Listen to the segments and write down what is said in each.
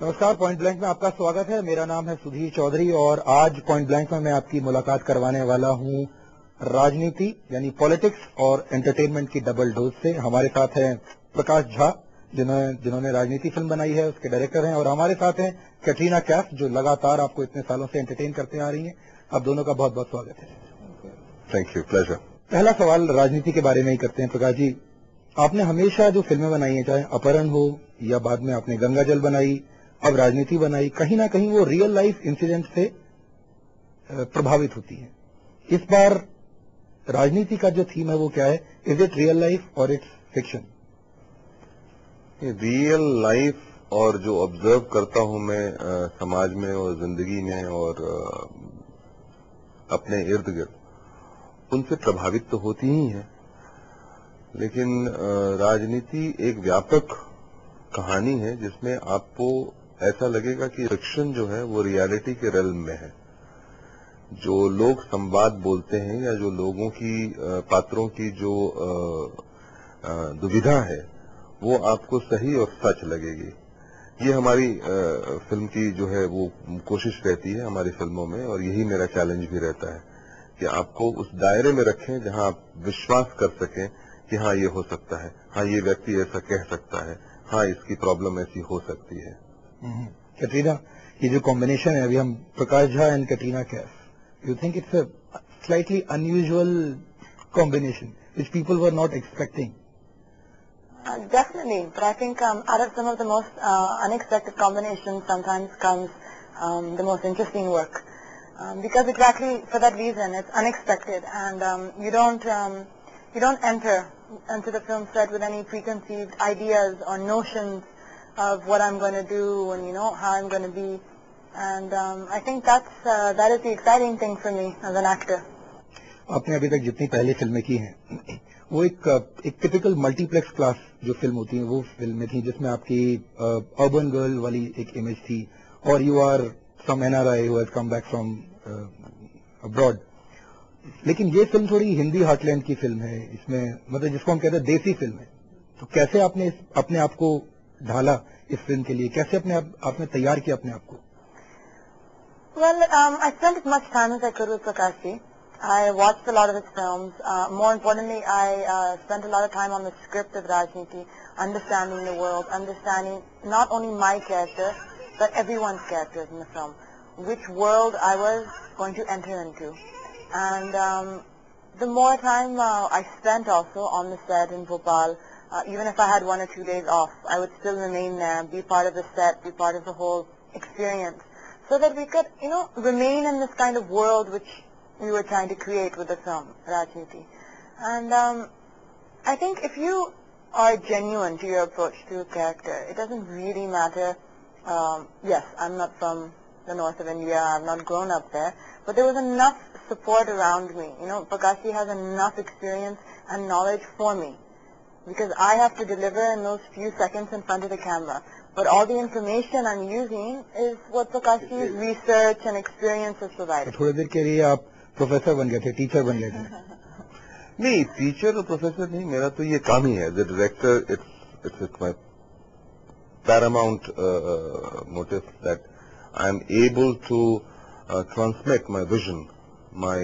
नमस्कार, point blank में आपका स्वागत है। मेरा नाम है सुधीर चौधरी और आज पॉइंट ब्लैंक में मैं आपकी मुलाकात करवाने वाला हूं राजनीति यानी पॉलिटिक्स और एंटरटेनमेंट की डबल डोज से। हमारे साथ हैं प्रकाश झा जिन्होंने राजनीति फिल्म बनाई है, उसके डायरेक्टर हैं, और हमारे साथ हैं कैटरीना कैफ जो लगातार आपको इतने सालों से एंटरटेन करते आ रही हैं। आप दोनों का बहुत बहुत स्वागत है। Thank you, pleasure. पहला सवाल राजनीति के बारे में ही करते हैं। प्रकाश जी, आपने हमेशा जो फिल्में बनाई हैं, चाहे अपहरण हो या बाद में आपने गंगा जल बनाई, अब राजनीति बनाई, कहीं ना कहीं वो रियल लाइफ इंसिडेंट से प्रभावित होती है। इस बार राजनीति का जो थीम है वो क्या है? इज इट रियल लाइफ और इट्स फिक्शन? रियल लाइफ और जो ऑब्जर्व करता हूं मैं समाज में और जिंदगी में और अपने इर्द गिर्द, उनसे प्रभावित तो होती ही है, लेकिन राजनीति एक व्यापक कहानी है जिसमें आपको ऐसा लगेगा कि फिक्शन जो है वो रियलिटी के रेल्म में है। जो लोग संवाद बोलते हैं या जो लोगों की पात्रों की जो दुविधा है वो आपको सही और सच लगेगी। ये हमारी फिल्म की जो है वो कोशिश रहती है हमारी फिल्मों में, और यही मेरा चैलेंज भी रहता है कि आपको उस दायरे में रखें जहां आप विश्वास कर सकें कि हाँ ये हो सकता है, हाँ ये व्यक्ति ऐसा कह सकता है, हाँ इसकी प्रॉब्लम ऐसी हो सकती है। कैटरीना, ये जो कॉम्बिनेशन है, अभी हम Prakash Jha and Katrina Kaif, you think it's a slightly unusual combination which people were not expecting? Definitely, but I think out of some of the most unexpected combinations sometimes comes the most interesting work, because exactly for that reason it's unexpected, and you don't enter into the film set with any preconceived ideas or notions of what I'm going to do and how I'm going to be, and I think that is the exciting thing for me as an actor. आपने अभी तक जितनी पहली फिल्में की हैं वो एक टिपिकल मल्टीप्लेक्स क्लास जो फिल्म होती है वो फिल्में थी जिसमें आपकी अर्बन गर्ल वाली एक इमेज थी, और you are some NRI who has come back from abroad. लेकिन ये फिल्म थोड़ी हिंदी हार्टलैंड की फिल्म है, इसमें मतलब जिसको हम कहते हैं देसी फिल्म है। तो कैसे आपने अपने आप को ढाला इस फिल्म के लिए? कैसे आपने तैयार किया अपने आप को? Well, I spent as much time as I could with Prakash Ji. I watched a lot of his films. More importantly, I spent a lot of time on the script of Raajneeti, understanding the world, understanding not only my character, but everyone's characters in the film, which world I was going to enter into. And the more time I spent also on the set in Bhopal, even if I had 1 or 2 days off, I would still remain there, be part of the set, be part of the whole experience, so that we could, remain in this kind of world which we were trying to create with the film, Raajneeti. And I think if you are genuine to your approach to a character, it doesn't really matter. Yes, I'm not from the north of India, I've not grown up there, but there was enough support around me. Prakash Ji has enough experience and knowledge for me, because I have to deliver in those few seconds in front of the camera. But all the information I'm using is what Prakash Ji's research and experience has provided. थोड़ी देर के लिए आप professor बन गए थे, teacher बन गए थे? नहीं, टीचर और प्रोफेसर नहीं, मेरा तो ये काम ही है। As a director it's my paramount motive that I am able to transmit my vision, my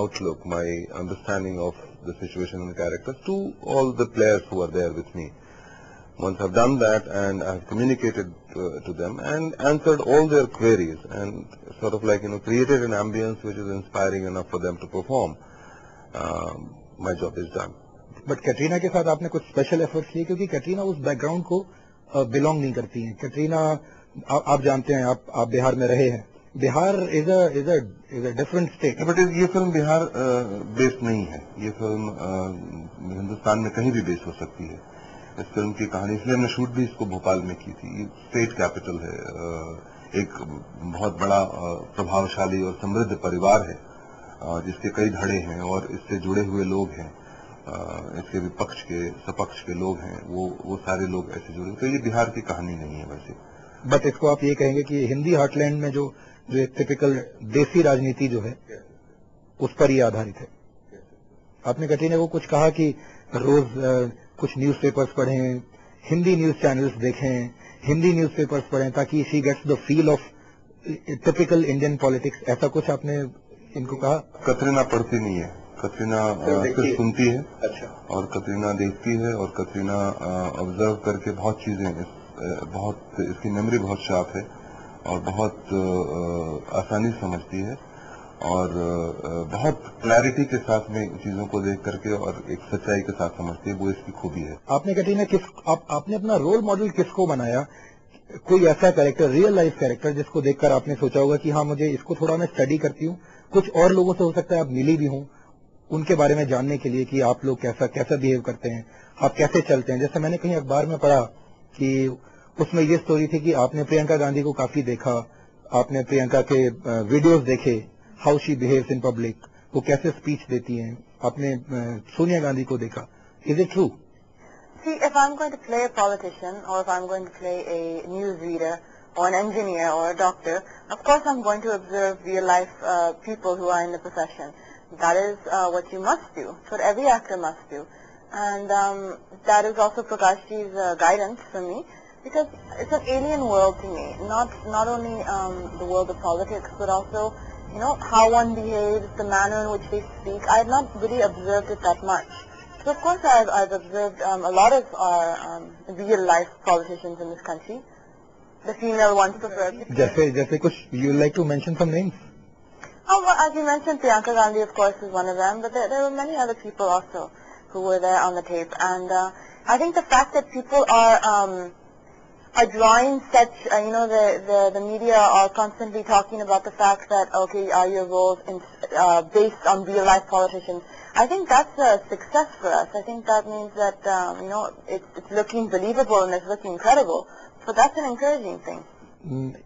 outlook, my understanding of the situation and characters to all the players who are there with me. Once I've done that and I've communicated to them and answered all their queries and sort of like created an ambience which is inspiring enough for them to perform, my job is done. But Katrina के साथ आपने कुछ special efforts लिए, क्योंकि कैटरीना उस background को belong नहीं करती हैं। कैटरीना, आप जानते हैं, आप बिहार में रहे हैं। Bihar is a different state. But ये फिल्म बिहार बेस्ड नहीं है। ये फिल्म हिंदुस्तान में कहीं भी बेस्ड हो सकती है। इस फिल्म की कहानी, इसलिए हमने शूट भी इसको भोपाल में की थी। ये स्टेट कैपिटल है, एक बहुत बड़ा प्रभावशाली और समृद्ध परिवार है जिसके कई धड़े हैं और इससे जुड़े हुए लोग हैं, इसके विपक्ष के सपक्ष के लोग हैं, वो सारे लोग ऐसे जुड़े। तो ये बिहार की कहानी नहीं है वैसे। बट इसको आप ये कहेंगे कि हिंदी हार्टलैंड में जो एक टिपिकल देसी राजनीति जो है उस पर ही आधारित है। आपने कैटरीना को कुछ कहा कि रोज कुछ न्यूज़पेपर्स पढ़ें, हिंदी न्यूज चैनल्स देखें, हिंदी न्यूज़पेपर्स पढ़ें ताकि she gets the feel of typical Indian politics, ऐसा कुछ आपने इनको कहा? कतरीना पढ़ती नहीं है, कतरीना सिर्फ सुनती है। अच्छा। और कतरीना देखती है, और कतरीना ऑब्जर्व करके बहुत चीजें, बहुत इसकी मेमोरी बहुत शार्प है और बहुत आसानी से समझती है, और बहुत क्लैरिटी के साथ में चीजों को देख करके और एक सच्चाई के साथ समझती है। वो इसकी खूबी है। आपने कतरीना आपने अपना रोल मॉडल किसको बनाया? कोई ऐसा कैरेक्टर, रियल लाइफ कैरेक्टर, जिसको देखकर आपने सोचा होगा कि हाँ मुझे इसको थोड़ा मैं स्टडी करती हूँ, कुछ और लोगों से हो सकता है आप मिली भी हों, उनके बारे में जानने के लिए कि आप लोग कैसा बिहेव करते हैं, आप कैसे चलते हैं। जैसे मैंने कहीं अखबार में पढ़ा कि उसमें ये स्टोरी थी कि आपने प्रियंका गांधी को काफी देखा, आपने प्रियंका के वीडियोस देखे, how she behaves in public, वो कैसे स्पीच देती हैं, आपने सोनिया गांधी को देखा। Is it true? See, if I'm going to play a politician, or if I'm going to play a news reader, or an engineer, or a doctor, of course I'm going to observe real life people who are in the profession. That is what you must do. It's what every actor must do. And that is also Prakash Jha's guidance for me, because it's an alien world to me. Not only the world of politics, but also, you know, how one behaves, the manner in which they speak. I have not really observed it that much. So of course I've observed a lot of our real life politicians in this country, the female ones preferably. जैसे कुछ, you would like to mention some names? Oh, well, as you mentioned, Priyanka Gandhi, of course, is one of them, but there were many other people also who were there on the tape. And I think the fact that people are drawing such, the media are constantly talking about the fact that, okay, are your roles based on real life politicians. I think that's a success for us. I think that means that, it's looking believable and it's looking credible. So that's an encouraging thing.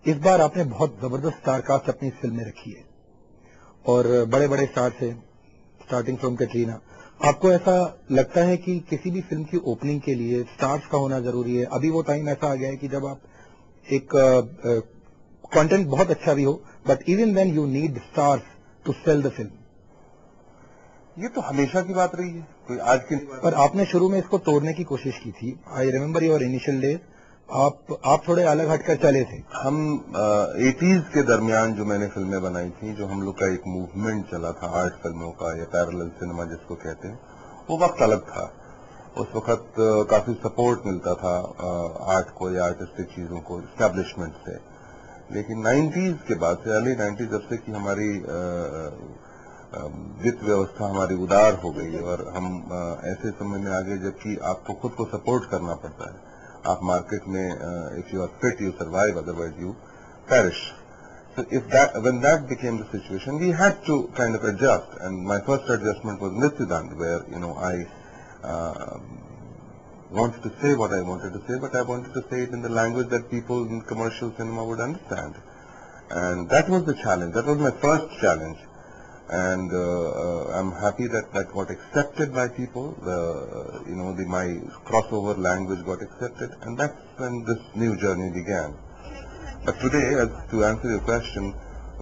इस बार आपने बहुत जबरदस्त star cast अपनी film में रखी है और बड़े बड़े स्टार थे, स्टार्टिंग फ्रॉम कैटरीना। आपको ऐसा लगता है कि किसी भी फिल्म की ओपनिंग के लिए स्टार्स का होना जरूरी है? अभी वो टाइम ऐसा आ गया है कि जब आप एक कंटेंट बहुत अच्छा भी हो, but even then you need stars to sell the film. ये तो हमेशा की बात रही है, कोई आज की। पर आपने शुरू में इसको तोड़ने की कोशिश की थी। I remember your initial days, आप थोड़े अलग हटकर चले थे। हम 80s के दरमियान जो मैंने फिल्में बनाई थी, जो हम लोग का एक मूवमेंट चला था आर्ट फिल्मों का या पैरेलल सिनेमा जिसको कहते हैं, वो वक्त अलग था। उस वक्त काफी सपोर्ट मिलता था आर्ट को या आर्टिस्टिक चीजों को एस्टैब्लिशमेंट से। लेकिन 90s के बाद से, अर्ली 90s, जब से कि हमारी वित्त व्यवस्था हमारी उदार हो गई और हम ऐसे समय में आ गए जबकि आपको खुद को सपोर्ट करना पड़ता है। आप मार्केट में if you are fit you survive, otherwise you perish. So when that became the situation, we had to kind of adjust, and my first adjustment was Nityanand, where I wanted to say what I wanted to say, but I wanted to say it in the language that people in commercial cinema would understand, and that was the challenge. That was my first challenge, and I'm happy that that got accepted by people. My crossover language got accepted, and that's when this new journey began. But today, to answer your question,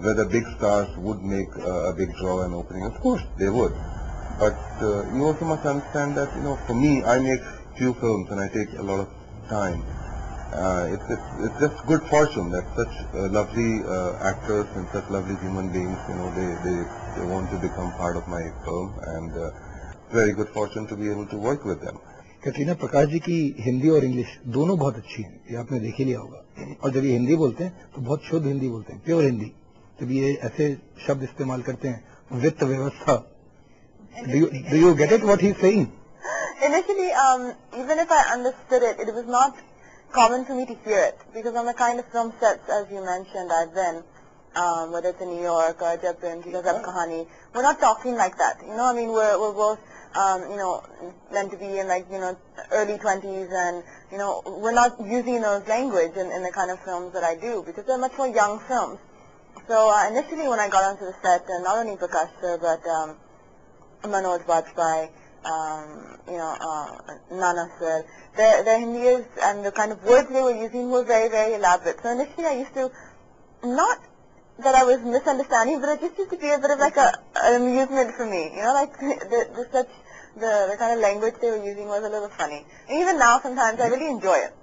whether big stars would make a big draw and opening, of course they would. But you also must understand that, for me, I make few films and I take a lot of time. It's just good fortune that such lovely actors and such lovely human beings, they want to become part of my film, and very good fortune to be able to work with them. Katrina, Prakash ji की हिंदी और English दोनों बहुत अच्छी है, ये आपने देख ही लिया होगा। और जब ये हिंदी बोलते हैं तो बहुत शुद्ध हिंदी बोलते हैं, प्योर हिंदी। जब ये ऐसे शब्द इस्तेमाल करते हैं, वित्त व्यवस्था, do you get it what he's saying? Initially, even if I understood it, it was not common for me to hear it, because on the kind of film sets, as you mentioned, I've been, whether it's in New York or Japan, Kahani, we're not talking like that. We're both meant to be in early 20s, and we're not using those language in the kind of films that I do, because they're much more young films. So initially when I got onto the set, not only Prakash Jha, but Manoj Bajpayee, Nana sir, their Hindi is, and the kind of words they were using were very, very elaborate. So initially I used to, not that I was misunderstanding, but it just used to be a bit of like an amusement for me. The kind of language they were using was a little funny. And even now sometimes I really enjoy it.